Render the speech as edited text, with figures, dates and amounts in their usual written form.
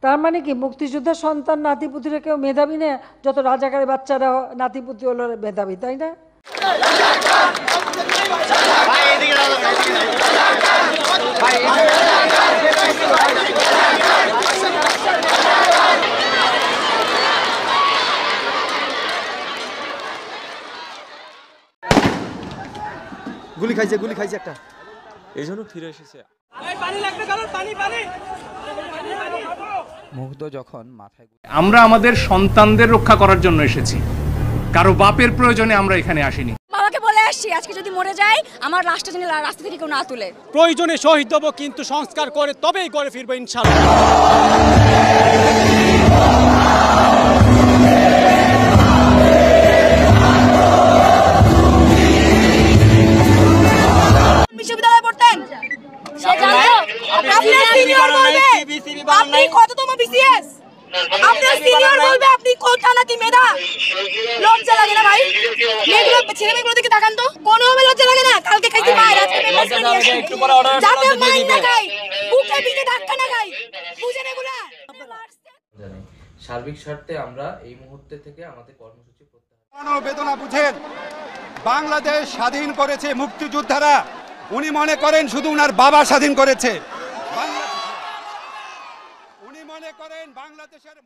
তার মানে কি মুক্তিযোদ্ধার সন্তান নাতিপুতিরা কেউ মেধাবী না, যত রাজাকারের বাচ্চারা নাতিপুতি হলো মেধাবী, তাই না? গুলি খাইছে একটা, এই জন্য ফিরে এসেছে। মুগ্ধ যখন মাথায়, আমরা আমাদের সন্তানদের রক্ষা করার জন্য এসেছি, কারো বাপের প্রয়োজনে আমরা এখানে আসিনি। বাবাকে বলে আসছি আজকে যদি মরে যাই আমার লাশটা যেন রাস্তা থেকে কেউ না তুলে। প্রয়োজনে শহীদ হব, কিন্তু সংস্কার করে তবেই করে ফিরবো ইনশাআল্লাহ। বিশ্ববিদ্যালয়ে পড়তেন, সে জানো আপনার সিনিয়র বলবে আপনি কততম বিসিএস, আপনার সিনিয়র বলবে আপনি কোন থানাতি মেধা। লজ্জা লাগে না ভাই? মেয়েগুলো ছেলে মেয়েগুলো দিকে তাকান তো, কোনোভাবে লজ্জা লাগে না? কালকে খাইতে পায়, আজকে মেম্বারকে নিয়ে আসি, যাতে মাইন না খাই, বুকে পিঠে ধাক্কা না খাই, বুঝেন এগুলা? সার্বিক স্বার্থে আমরা এই মুহূর্তে থেকে আমাদের কর্মসূচি বেদনা বুঝেন। বাংলাদেশ স্বাধীন করেছে মুক্তিযোদ্ধারা, উনি মনে করেন শুধু উনার বাবা স্বাধীন করেছে, উনি মনে করেন বাংলাদেশের